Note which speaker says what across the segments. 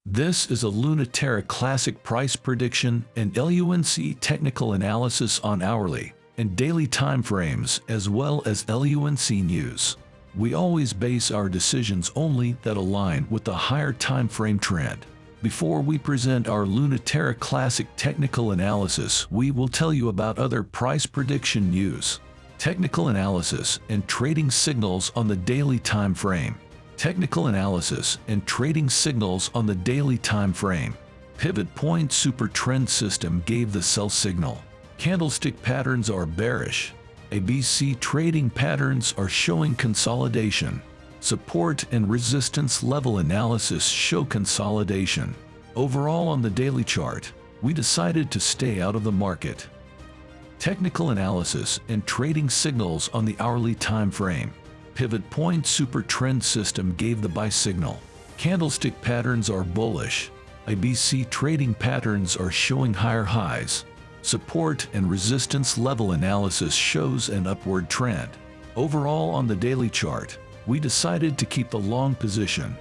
Speaker 1: This is a LUNA Terra Classic price prediction and LUNC technical analysis on hourly and daily time frames as well as LUNC news. We always base our decisions only that align with the higher time frame trend. Before we present our LUNA Terra Classic technical analysis, we will tell you about other price prediction news, technical analysis, and trading signals on the daily time frame. Technical analysis and trading signals on the daily time frame. Pivot point super trend system gave the sell signal. Candlestick patterns are bearish. ABC trading patterns are showing consolidation. Support and resistance level analysis show consolidation. Overall, on the daily chart, we decided to stay out of the market. Technical analysis and trading signals on the hourly time frame. Pivot point super trend system gave the buy signal. Candlestick patterns are bullish. ABC trading patterns are showing higher highs. Support and resistance level analysis shows an upward trend. Overall, on the daily chart, we decided to keep the long position.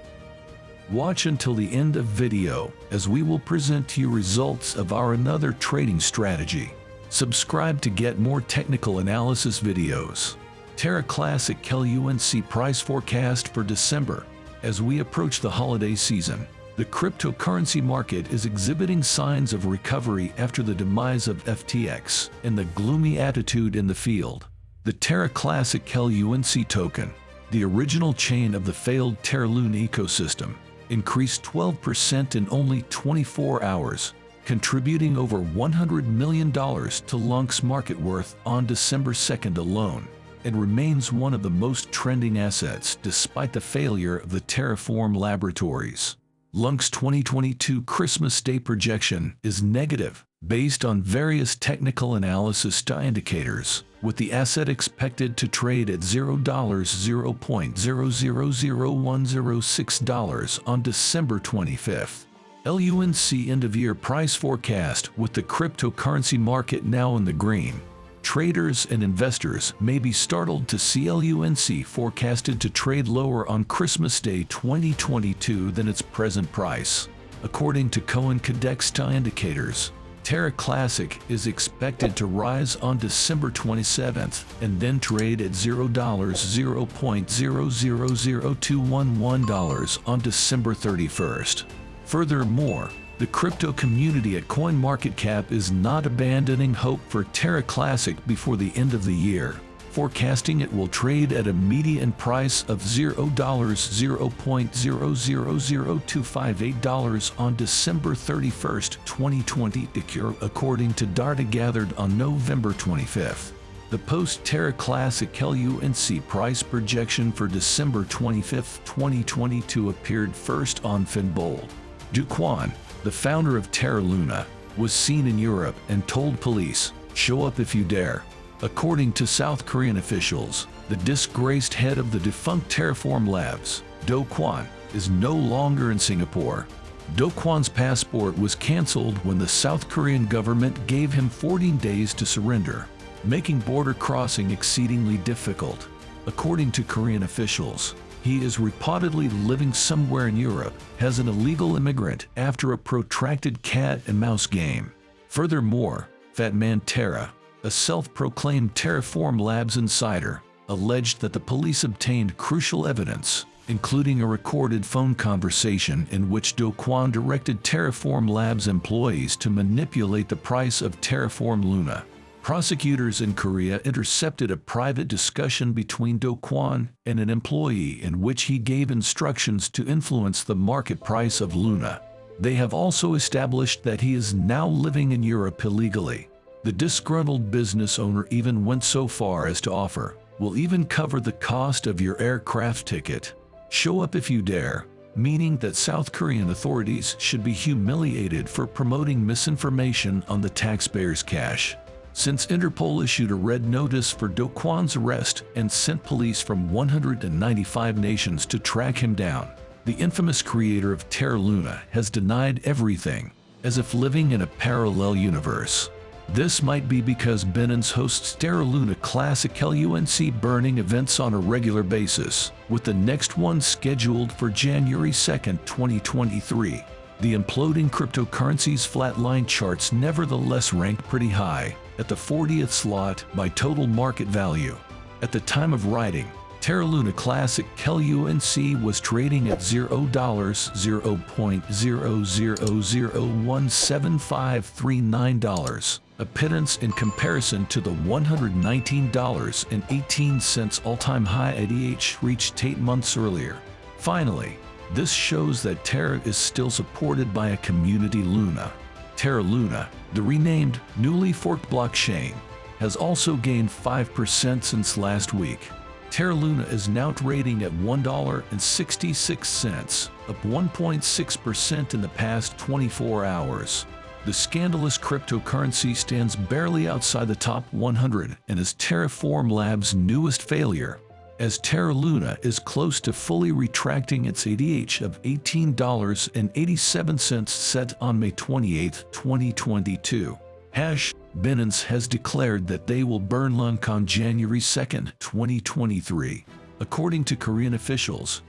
Speaker 1: Watch until the end of video as we will present to you results of our another trading strategy. Subscribe to get more technical analysis videos. Terra Classic LUNC price forecast for December. As we approach the holiday season, the cryptocurrency market is exhibiting signs of recovery after the demise of FTX and the gloomy attitude in the field. The Terra Classic LUNC token, the original chain of the failed Terra LUNA ecosystem, increased 12% in only 24 hours, contributing over $100 million to LUNC's market worth on December 2nd alone, and remains one of the most trending assets despite the failure of the Terraform Laboratories. LUNC's 2022 Christmas Day projection is negative, based on various technical analysis indicators, with the asset expected to trade at $0.000106 on December 25th. LUNC end-of-year price forecast with the cryptocurrency market now in the green. Traders and investors may be startled to see LUNC forecasted to trade lower on Christmas Day 2022 than its present price. According to CoinCodex indicators, Terra Classic is expected to rise on December 27th and then trade at $0.000211 on December 31st. Furthermore, the crypto community at CoinMarketCap is not abandoning hope for Terra Classic before the end of the year, forecasting it will trade at a median price of $0.000258 on December 31st, 2020, according to data gathered on November 25th. The post-Terra Classic LUNC price projection for December 25th, 2022 appeared first on Finbold. Do Kwon, the founder of Terra LUNA, was seen in Europe and told police, "Show up if you dare." According to South Korean officials, the disgraced head of the defunct Terraform Labs, Do Kwon, is no longer in Singapore. Do Kwon's passport was cancelled when the South Korean government gave him 14 days to surrender, making border crossing exceedingly difficult. According to Korean officials, he is reportedly living somewhere in Europe as an illegal immigrant after a protracted cat-and-mouse game. Furthermore, Fatman Terra, a self-proclaimed Terraform Labs insider, alleged that the police obtained crucial evidence, including a recorded phone conversation in which Do Kwon directed Terraform Labs employees to manipulate the price of Terraform LUNA. Prosecutors in Korea intercepted a private discussion between Do Kwon and an employee in which he gave instructions to influence the market price of LUNA. They have also established that he is now living in Europe illegally. The disgruntled business owner even went so far as to offer, "We'll even cover the cost of your aircraft ticket. Show up if you dare," meaning that South Korean authorities should be humiliated for promoting misinformation on the taxpayers' cash. Since Interpol issued a red notice for Do Kwon's arrest and sent police from 195 nations to track him down, the infamous creator of Terra LUNA has denied everything, as if living in a parallel universe. This might be because Binance hosts Terra LUNA Classic LUNC burning events on a regular basis, with the next one scheduled for January 2, 2023. The imploding cryptocurrency's flatline charts nevertheless rank pretty high, at the 40th slot by total market value. At the time of writing, Terra LUNA Classic LUNC was trading at $0.000175539, a pittance in comparison to the $119.18 all-time high ADH reached 8 months earlier. Finally, this shows that Terra is still supported by a community Luna. Terra LUNA, the renamed, newly forked blockchain, has also gained 5% since last week. Terra LUNA is now trading at $1.66, up 1.6% in the past 24 hours. The scandalous cryptocurrency stands barely outside the top 100 and is Terraform Labs' newest failure, as Terra LUNA is close to fully retracting its ADH of $18.87 set on May 28, 2022. Binance has declared that they will burn LUNC on January 2, 2023. According to Korean officials,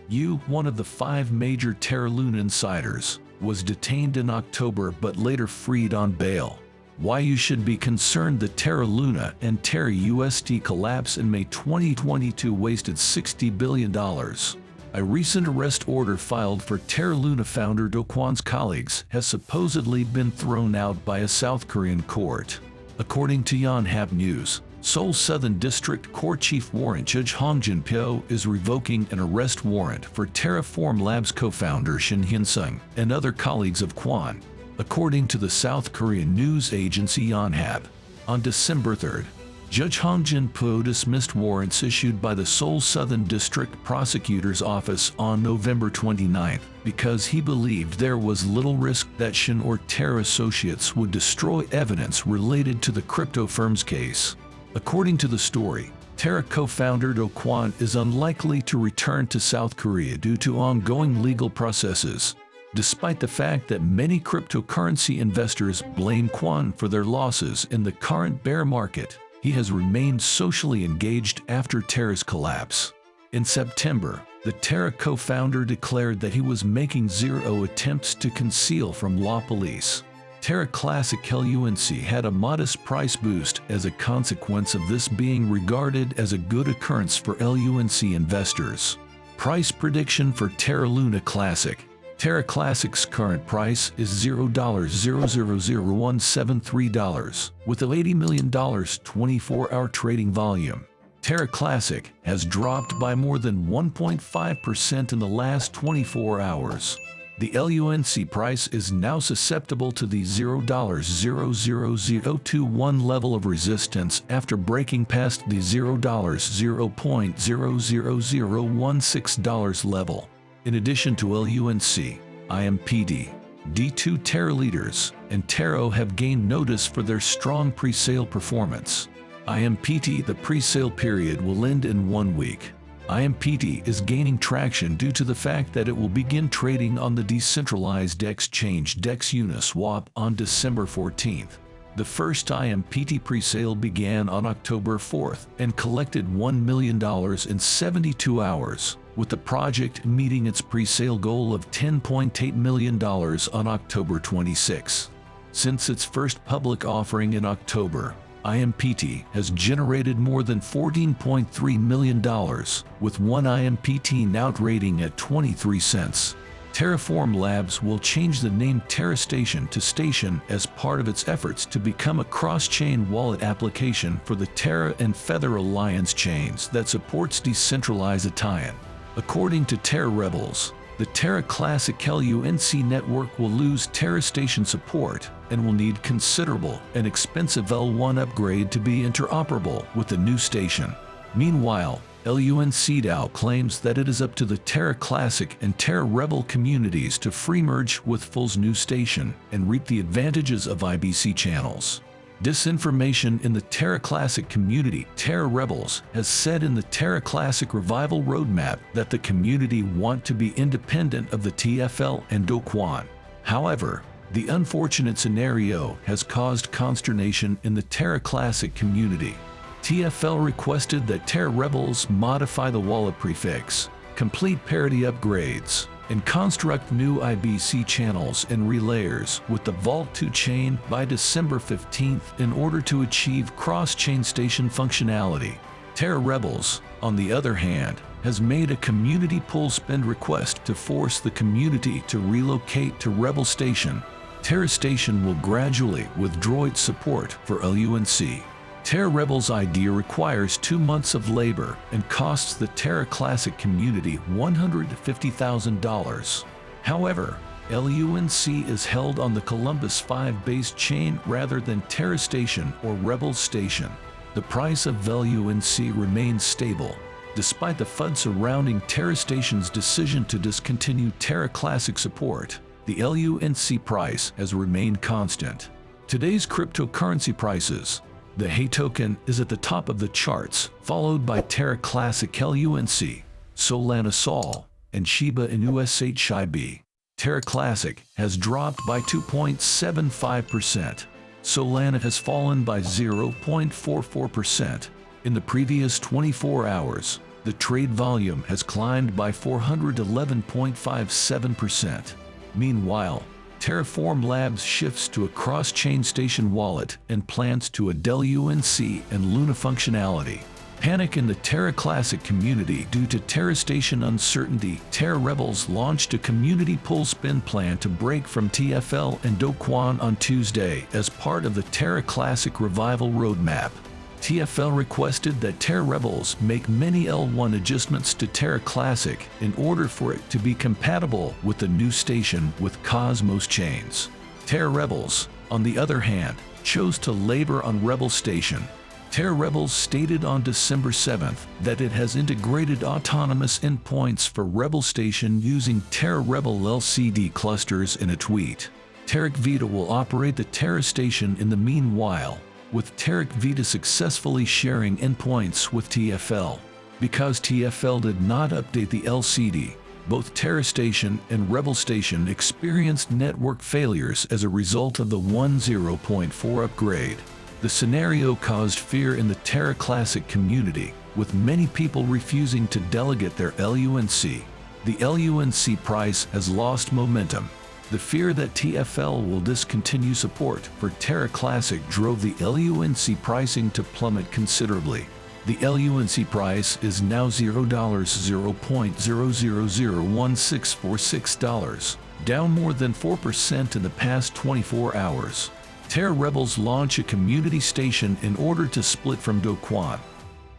Speaker 1: one of the 5 major Terra LUNA insiders, was detained in October but later freed on bail. Why you should be concerned that Terra LUNA and Terra USD collapse in May 2022 wasted $60 billion. A recent arrest order filed for Terra LUNA founder Do Kwon's colleagues has supposedly been thrown out by a South Korean court. According to Yonhap News, Seoul Southern District Court Chief Warrant Judge Hong Jin-pyo is revoking an arrest warrant for Terraform Labs co-founder Shin Hyun-sung and other colleagues of Kwon, according to the South Korean news agency Yonhap. On December 3, Judge Hong Jin-pyo dismissed warrants issued by the Seoul Southern District Prosecutor's Office on November 29 because he believed there was little risk that Shin or Terra associates would destroy evidence related to the crypto firm's case. According to the story, Terra co-founder Do Kwon is unlikely to return to South Korea due to ongoing legal processes. Despite the fact that many cryptocurrency investors blame Kwon for their losses in the current bear market, he has remained socially engaged after Terra's collapse. In September, the Terra co-founder declared that he was making 0 attempts to conceal from law police. Terra Classic LUNC had a modest price boost as a consequence of this being regarded as a good occurrence for LUNC investors. Price prediction for Terra LUNA Classic. Terra Classic's current price is $0.000173, with a $80 million 24-hour trading volume. Terra Classic has dropped by more than 1.5% in the last 24 hours. The LUNC price is now susceptible to the $0.00021 level of resistance after breaking past the $0.00016 level. In addition to LUNC, IMPD, D2 Terra leaders, and Terra have gained notice for their strong pre-sale performance. IMPT, the pre-sale period will end in 1 week. IMPT is gaining traction due to the fact that it will begin trading on the decentralized exchange DEX Uniswap on December 14th. The first IMPT presale began on October 4th and collected $1 million in 72 hours, with the project meeting its presale goal of $10.8 million on October 26. Since its first public offering in October, IMPT has generated more than $14.3 million, with one IMPT now trading at 23 cents. Terraform Labs will change the name TerraStation to Station as part of its efforts to become a cross-chain wallet application for the Terra and Feather Alliance chains that supports decentralized Ethereum. According to Terra Rebels, the Terra Classic LUNC network will lose TerraStation support and will need considerable and expensive L1 upgrade to be interoperable with the new station. Meanwhile, LUNC DAO claims that it is up to the Terra Classic and Terra Rebel communities to free merge with Full's new station and reap the advantages of IBC channels. Disinformation in the Terra Classic community. Terra Rebels has said in the Terra Classic revival roadmap that the community want to be independent of the TFL and Do Kwon. However, the unfortunate scenario has caused consternation in the Terra Classic community. TFL requested that Terra Rebels modify the wallet prefix, complete parity upgrades, and construct new IBC channels and relayers with the Vault 2 chain by December 15th in order to achieve cross-chain station functionality. Terra Rebels, on the other hand, has made a community pull spend request to force the community to relocate to Rebel Station. Terra Station will gradually withdraw its support for LUNC. Terra Rebels idea requires 2 months of labor and costs the Terra Classic community $150,000. However, LUNC is held on the Columbus 5-based chain rather than Terra Station or Rebel Station. The price of LUNC remains stable, despite the FUD surrounding Terra Station's decision to discontinue Terra Classic support. The LUNC price has remained constant. Today's cryptocurrency prices. The HEY token is at the top of the charts, followed by Terra Classic LUNC, Solana SOL, and Shiba Inu SHIB. Terra Classic has dropped by 2.75%. Solana has fallen by 0.44%. In the previous 24 hours, the trade volume has climbed by 411.57%. Meanwhile, Terraform Labs shifts to a cross-chain station wallet and plans to add LUNC and Luna functionality. Panic in the Terra Classic community due to Terra Station uncertainty. Terra Rebels launched a community pull spin plan to break from TFL and Do Kwon on Tuesday as part of the Terra Classic revival roadmap. TFL requested that Terra Rebels make many L1 adjustments to Terra Classic in order for it to be compatible with the new station with Cosmos chains. Terra Rebels, on the other hand, chose to labor on Rebel Station. Terra Rebels stated on December 7th that it has integrated autonomous endpoints for Rebel Station using Terra Rebel LCD clusters in a tweet. Terra Vita will operate the Terra Station in the meanwhile, with Terra Vita successfully sharing endpoints with TFL. Because TFL did not update the LCD, both Terra Station and Rebel Station experienced network failures as a result of the 1.0.4 upgrade. The scenario caused fear in the Terra Classic community, with many people refusing to delegate their LUNC. The LUNC price has lost momentum. The fear that TFL will discontinue support for Terra Classic drove the LUNC pricing to plummet considerably. The LUNC price is now $0.0001646, down more than 4% in the past 24 hours. Terra Rebels launch a community station in order to split from Do Kwon.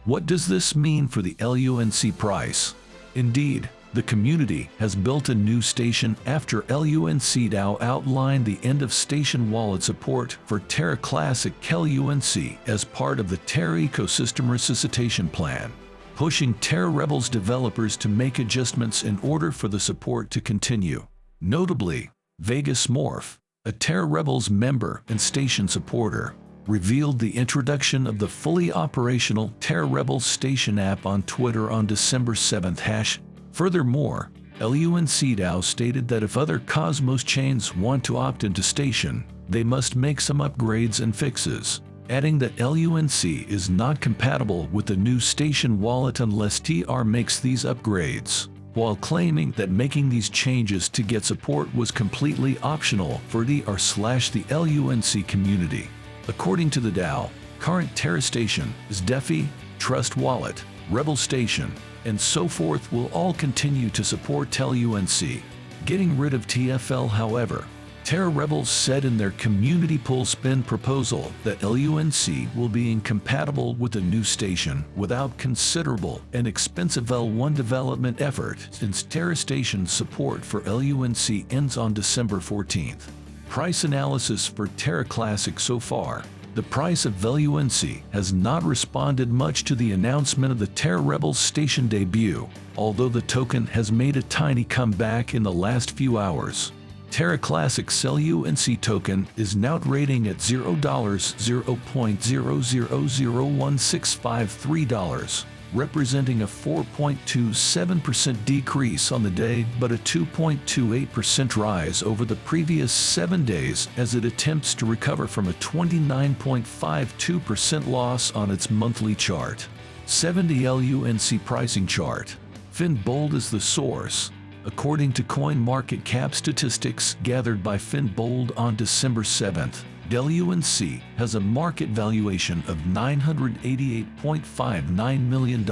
Speaker 1: What does this mean for the LUNC price? Indeed, the community has built a new station after LUNC DAO outlined the end-of-station wallet support for Terra Classic LUNC as part of the Terra ecosystem resuscitation plan, pushing Terra Rebels developers to make adjustments in order for the support to continue. Notably, Vegas Morph, a Terra Rebels member and station supporter, revealed the introduction of the fully operational Terra Rebels station app on Twitter on December 7th. Furthermore, LUNC DAO stated that if other Cosmos chains want to opt into station, they must make some upgrades and fixes, adding that LUNC is not compatible with the new station wallet unless TR makes these upgrades, while claiming that making these changes to get support was completely optional for the LUNC community. According to the DAO, current Terra Station is DeFi, Trust Wallet, Rebel Station, and so forth will all continue to support LUNC. Getting rid of TFL, however, Terra Rebels said in their community pull spin proposal that LUNC will be incompatible with the new station without considerable and expensive L1 development effort since Terra Station's support for LUNC ends on December 14th. Price analysis for Terra Classic so far. The price of LUNC has not responded much to the announcement of the Terra Rebels station debut, although the token has made a tiny comeback in the last few hours. Terra Classic's LUNC token is now trading at $0.0001653, representing a 4.27% decrease on the day but a 2.28% rise over the previous 7 days as it attempts to recover from a 29.52% loss on its monthly chart. 70 LUNC pricing chart. Fin Bold is the source. According to CoinMarketCap statistics gathered by Finbold on December 7th, LUNC has a market valuation of $988.59 million,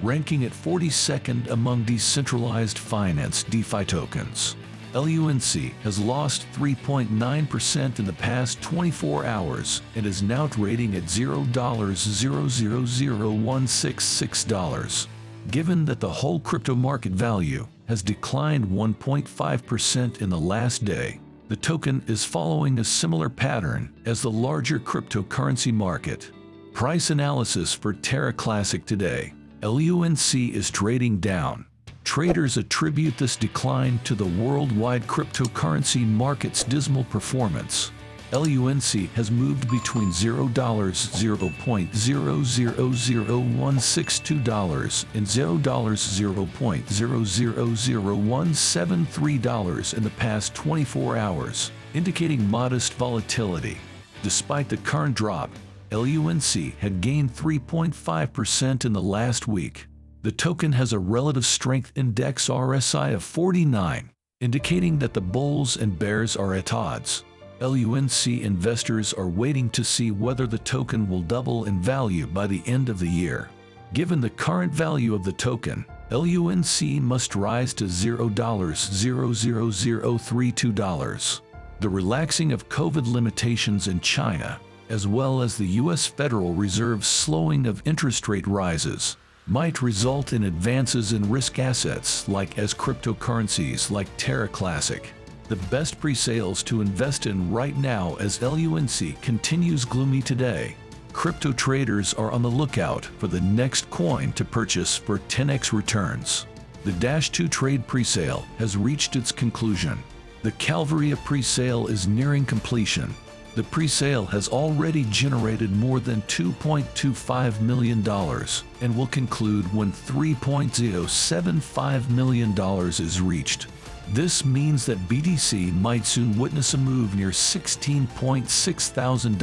Speaker 1: ranking it 42nd among decentralized finance DeFi tokens. LUNC has lost 3.9% in the past 24 hours and is now trading at $0.000166. Given that the whole crypto market value has declined 1.5% in the last day, the token is following a similar pattern as the larger cryptocurrency market. Price analysis for Terra Classic today. LUNC is trading down. Traders attribute this decline to the worldwide cryptocurrency market's dismal performance. LUNC has moved between $0.0000162 and $0.0000173 in the past 24 hours, indicating modest volatility. Despite the current drop, LUNC had gained 3.5% in the last week. The token has a relative strength index RSI of 49, indicating that the bulls and bears are at odds. LUNC investors are waiting to see whether the token will double in value by the end of the year. Given the current value of the token, LUNC must rise to $0.00032. The relaxing of COVID limitations in China, as well as the U.S. Federal Reserve's slowing of interest rate rises, might result in advances in risk assets as cryptocurrencies like Terra Classic. The best pre-sales to invest in right now as LUNC continues gloomy today. Crypto traders are on the lookout for the next coin to purchase for 10x returns. The -2 trade pre-sale has reached its conclusion. The Calvaria pre-sale is nearing completion. The pre-sale has already generated more than $2.25 million and will conclude when $3.075 million is reached. This means that BTC might soon witness a move near $16.6 thousand,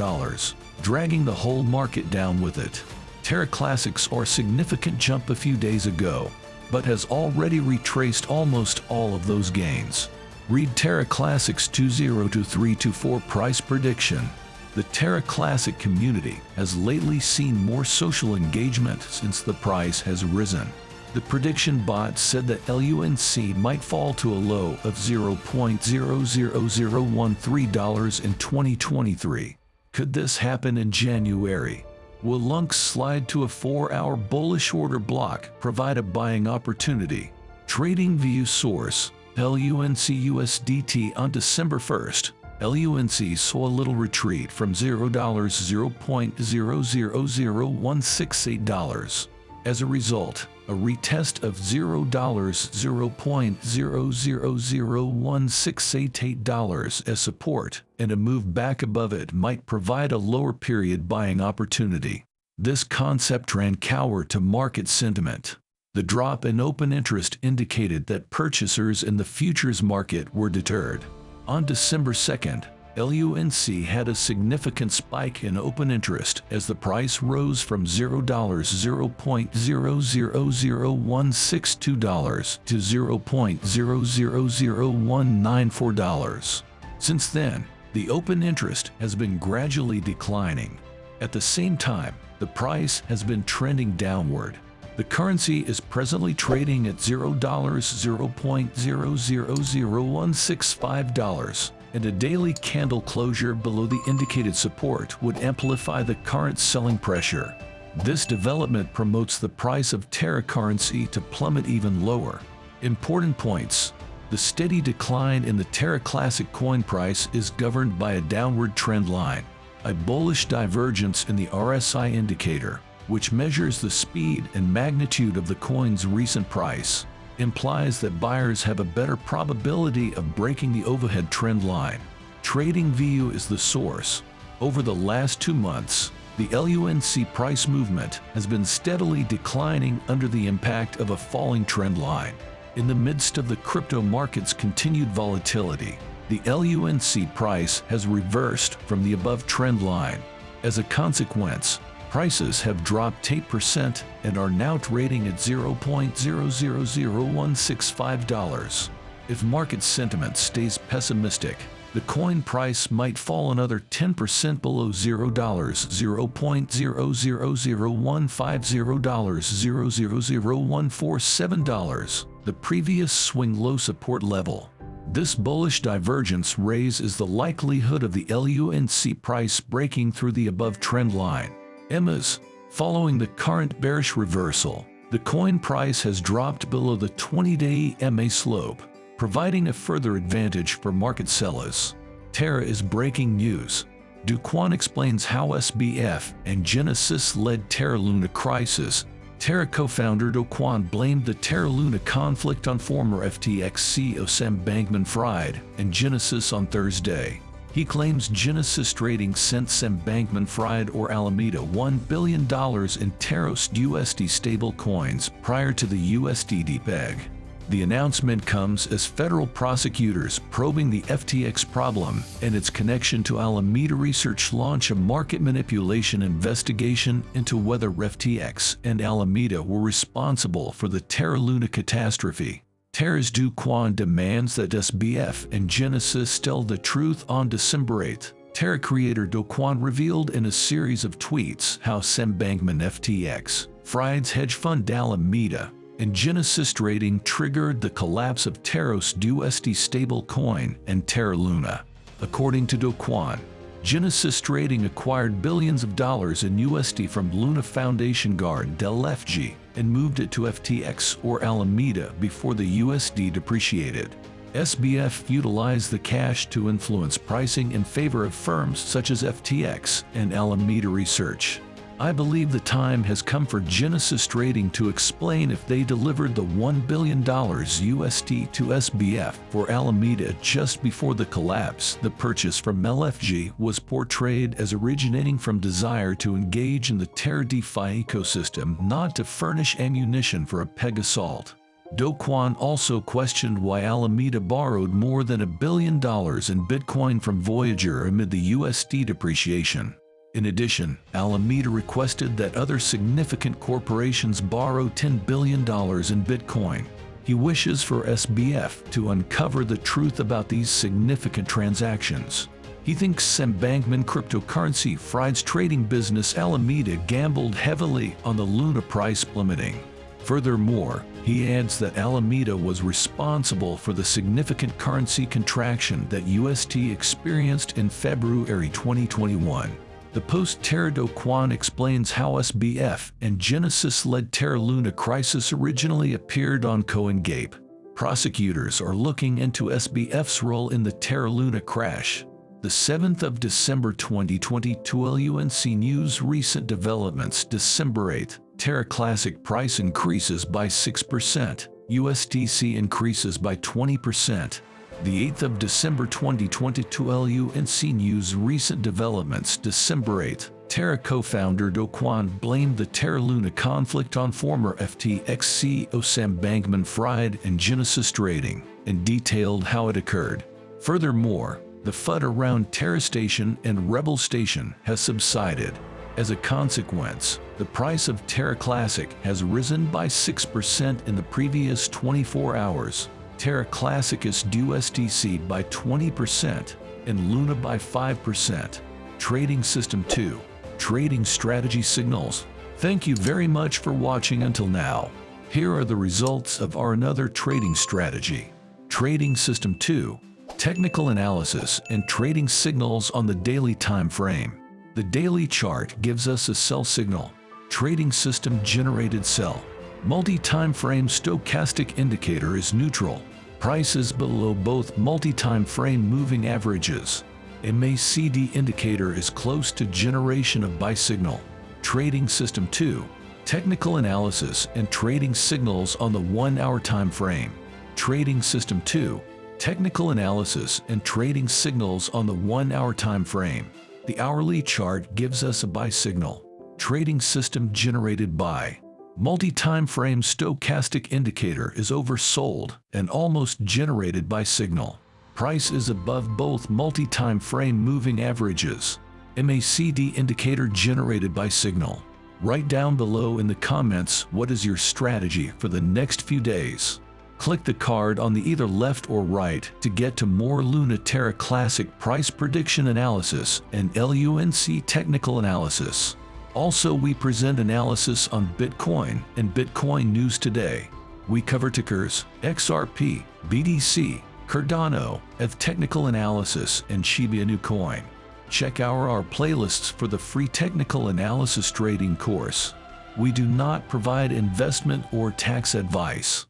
Speaker 1: dragging the whole market down with it. Terra Classic saw a significant jump a few days ago, but has already retraced almost all of those gains. Read Terra Classic's 202324 price prediction. The Terra Classic community has lately seen more social engagement since the price has risen. The prediction bot said that LUNC might fall to a low of $0.00013 in 2023. Could this happen in January? Will LUNC slide to a 4-hour bullish order block, provide a buying opportunity? TradingView source, LUNC USDT on December 1st. LUNC saw a little retreat from $0.0000168. As a result, a retest of $0.0001688 as support and a move back above it might provide a lower period buying opportunity. This concept ran counter to market sentiment. The drop in open interest indicated that purchasers in the futures market were deterred. On December 2nd, LUNC had a significant spike in open interest as the price rose from $0.0000162 to $0.0000194. Since then, the open interest has been gradually declining. At the same time, the price has been trending downward. The currency is presently trading at $0.0000165, and a daily candle closure below the indicated support would amplify the current selling pressure. This development promotes the price of Terra currency to plummet even lower. Important points. The steady decline in the Terra Classic coin price is governed by a downward trend line. A bullish divergence in the RSI indicator, which measures the speed and magnitude of the coin's recent price, implies that buyers have a better probability of breaking the overhead trend line. TradingView is the source. Over the last 2 months, the LUNC price movement has been steadily declining under the impact of a falling trend line. In the midst of the crypto market's continued volatility, the LUNC price has reversed from the above trend line. As a consequence, Prices have dropped 8% and are now trading at $0.000165. If market sentiment stays pessimistic, the coin price might fall another 10% below $0, $0.000150, the previous swing low support level. This bullish divergence raises the likelihood of the LUNC price breaking through the above trend line. EMAs. Following the current bearish reversal, the coin price has dropped below the 20-day EMA slope, providing a further advantage for market sellers. Terra is breaking news. Do Kwon explains how SBF and Genesis led Terra LUNA crisis. Terra co-founder Do Kwon blamed the Terra LUNA conflict on former FTX CEO Sam Bankman-Fried and Genesis on Thursday. He claims Genesis Trading sent Sam Bankman-Fried or Alameda $1 billion in Terra's USD stablecoins prior to the USD peg. The announcement comes as federal prosecutors probing the FTX problem and its connection to Alameda Research launch a market manipulation investigation into whether FTX and Alameda were responsible for the Terra LUNA catastrophe. Terra's Do Kwon demands that SBF and Genesis tell the truth. On December 8, Terra creator Do Kwon revealed in a series of tweets how Sam Bankman FTX, Fried's hedge fund Alameda, and Genesis Trading triggered the collapse of Terra's USD stablecoin and Terra LUNA. According to Do Kwon, Genesis Trading acquired billions of dollars in USD from Luna Foundation guard LFG and moved it to FTX or Alameda before the USD depreciated. SBF utilized the cash to influence pricing in favor of firms such as FTX and Alameda Research. I believe the time has come for Genesis Trading to explain if they delivered the $1 billion USD to SBF for Alameda just before the collapse. The purchase from LFG was portrayed as originating from desire to engage in the Terra DeFi ecosystem, not to furnish ammunition for a peg assault. Do Kwon also questioned why Alameda borrowed more than $1 billion in Bitcoin from Voyager amid the USD depreciation. In addition, Alameda requested that other significant corporations borrow $10 billion in Bitcoin. He wishes for SBF to uncover the truth about these significant transactions. He thinks Sam Bankman cryptocurrency Fried's trading business Alameda gambled heavily on the Luna price plummeting. Furthermore, he adds that Alameda was responsible for the significant currency contraction that USD experienced in February 2021. The post-Terra Do Kwon explains how SBF and Genesis led Terra LUNA crisis originally appeared on CoinGape. Prosecutors are looking into SBF's role in the Terra LUNA crash. The 7th of December 2022 LUNC News recent developments. December 8, Terra Classic price increases by 6%, USDC increases by 20%. The 8th of December 2022 LUNC News recent developments. December 8, Terra co-founder Do Kwon blamed the Terra LUNA conflict on former FTX CEO Sam Bankman-Fried and Genesis Trading, and detailed how it occurred. Furthermore, the FUD around Terra Station and Rebel Station has subsided. As a consequence, the price of Terra Classic has risen by 6% in the previous 24 hours. Terra Classic is USDC by 20% and Luna by 5%. Trading System 2. Trading Strategy Signals. Thank you very much for watching until now. Here are the results of our another trading strategy. Trading System 2. Technical analysis and trading signals on the daily time frame. The daily chart gives us a sell signal. Trading system generated sell. Multi-time frame stochastic indicator is neutral. Prices below both multi-time frame moving averages. MACD indicator is close to generation of buy signal. Trading System 2. Technical analysis and trading signals on the 1-hour time frame. Trading System 2. Technical analysis and trading signals on the 1-hour time frame. The hourly chart gives us a buy signal. Trading system generated buy. Multi-time frame stochastic indicator is oversold and almost generated buy signal. Price is above both multi-time frame moving averages. MACD indicator generated by Signal. Write down below in the comments what is your strategy for the next few days. Click the card on the either left or right to get to more Luna Terra Classic price prediction analysis and LUNC technical analysis. Also, we present analysis on Bitcoin and Bitcoin news today. We cover tickers, XRP, BTC, Cardano, ETH technical analysis, and Shiba Inu coin. Check our playlists for the free technical analysis trading course. We do not provide investment or tax advice.